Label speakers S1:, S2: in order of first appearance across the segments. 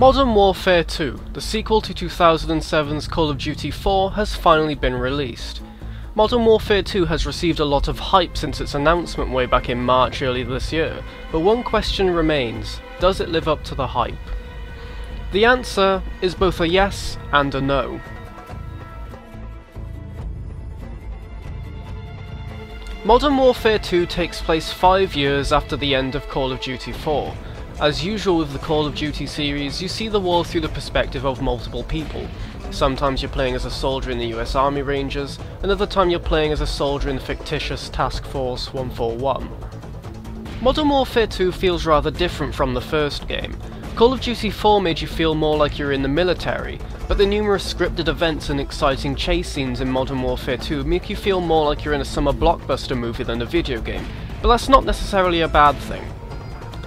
S1: Modern Warfare 2, the sequel to 2007's Call of Duty 4, has finally been released. Modern Warfare 2 has received a lot of hype since its announcement way back in March earlier this year, but one question remains: does it live up to the hype? The answer is both a yes and a no. Modern Warfare 2 takes place 5 years after the end of Call of Duty 4. As usual with the Call of Duty series, you see the war through the perspective of multiple people. Sometimes you're playing as a soldier in the US Army Rangers, another time you're playing as a soldier in the fictitious Task Force 141. Modern Warfare 2 feels rather different from the first game. Call of Duty 4 made you feel more like you're in the military, but the numerous scripted events and exciting chase scenes in Modern Warfare 2 make you feel more like you're in a summer blockbuster movie than a video game, but that's not necessarily a bad thing.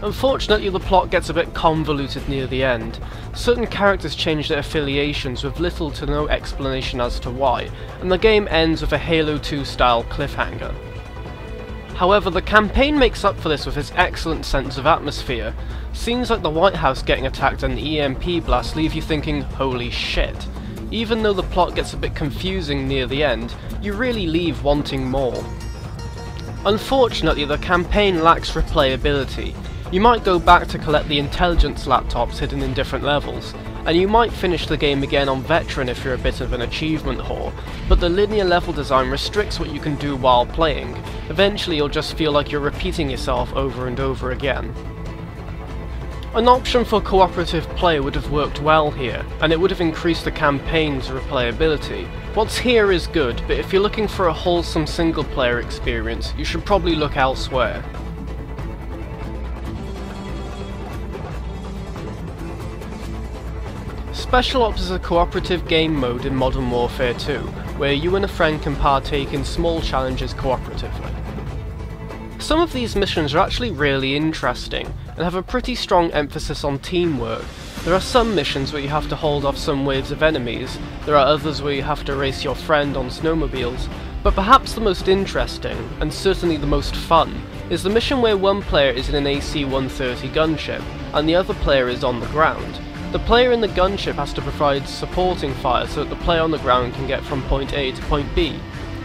S1: Unfortunately, the plot gets a bit convoluted near the end. Certain characters change their affiliations with little to no explanation as to why, and the game ends with a Halo 2 style cliffhanger. However, the campaign makes up for this with its excellent sense of atmosphere. Scenes like the White House getting attacked and the EMP blast leave you thinking, holy shit. Even though the plot gets a bit confusing near the end, you really leave wanting more. Unfortunately, the campaign lacks replayability. You might go back to collect the intelligence laptops hidden in different levels, and you might finish the game again on Veteran if you're a bit of an achievement whore, but the linear level design restricts what you can do while playing. Eventually you'll just feel like you're repeating yourself over and over again. An option for cooperative play would have worked well here, and it would have increased the campaign's replayability. What's here is good, but if you're looking for a wholesome single player experience, you should probably look elsewhere. Special Ops is a cooperative game mode in Modern Warfare 2, where you and a friend can partake in small challenges cooperatively. Some of these missions are actually really interesting, and have a pretty strong emphasis on teamwork. There are some missions where you have to hold off some waves of enemies, there are others where you have to race your friend on snowmobiles, but perhaps the most interesting, and certainly the most fun, is the mission where one player is in an AC-130 gunship, and the other player is on the ground. The player in the gunship has to provide supporting fire so that the player on the ground can get from point A to point B.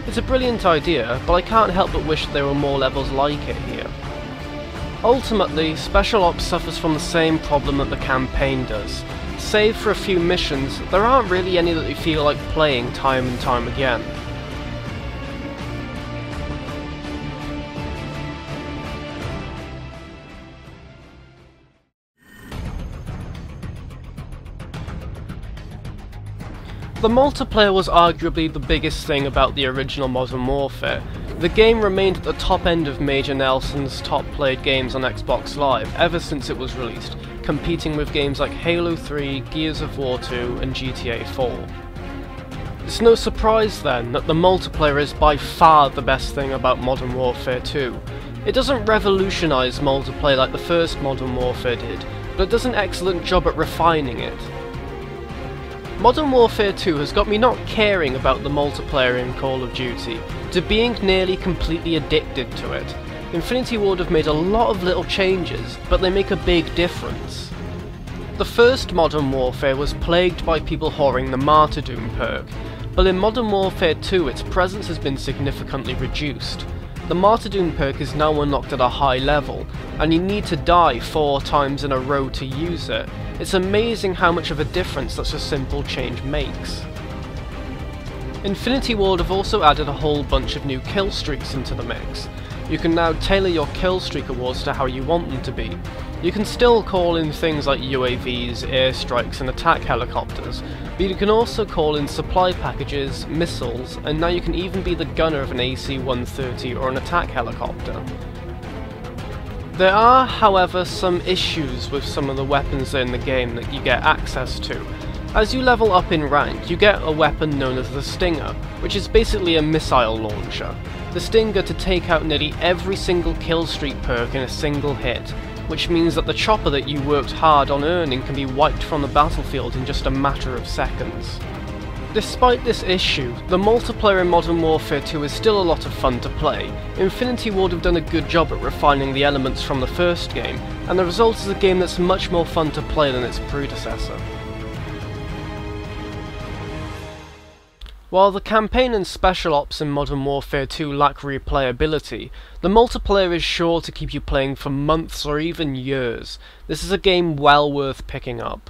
S1: It's a brilliant idea, but I can't help but wish there were more levels like it here. Ultimately, Special Ops suffers from the same problem that the campaign does. Save for a few missions, there aren't really any that you feel like playing time and time again. The multiplayer was arguably the biggest thing about the original Modern Warfare. The game remained at the top end of Major Nelson's top played games on Xbox Live ever since it was released, competing with games like Halo 3, Gears of War 2 and GTA 4. It's no surprise then that the multiplayer is by far the best thing about Modern Warfare 2. It doesn't revolutionise multiplayer like the first Modern Warfare did, but it does an excellent job at refining it. Modern Warfare 2 has got me not caring about the multiplayer in Call of Duty, to being nearly completely addicted to it. Infinity Ward have made a lot of little changes, but they make a big difference. The first Modern Warfare was plagued by people whoring the Martyrdom perk, but in Modern Warfare 2 its presence has been significantly reduced. The Martyrdom perk is now unlocked at a high level, and you need to die 4 times in a row to use it. It's amazing how much of a difference such a simple change makes. Infinity Ward have also added a whole bunch of new kill streaks into the mix. You can now tailor your kill streak awards to how you want them to be. You can still call in things like UAVs, airstrikes and attack helicopters, but you can also call in supply packages, missiles, and now you can even be the gunner of an AC-130 or an attack helicopter. There are, however, some issues with some of the weapons in the game that you get access to. As you level up in rank, you get a weapon known as the Stinger, which is basically a missile launcher. The Stinger to take out nearly every single kill streak perk in a single hit, which means that the chopper that you worked hard on earning can be wiped from the battlefield in just a matter of seconds. Despite this issue, the multiplayer in Modern Warfare 2 is still a lot of fun to play. Infinity Ward have done a good job at refining the elements from the first game, and the result is a game that's much more fun to play than its predecessor. While the campaign and special ops in Modern Warfare 2 lack replayability, the multiplayer is sure to keep you playing for months or even years. This is a game well worth picking up.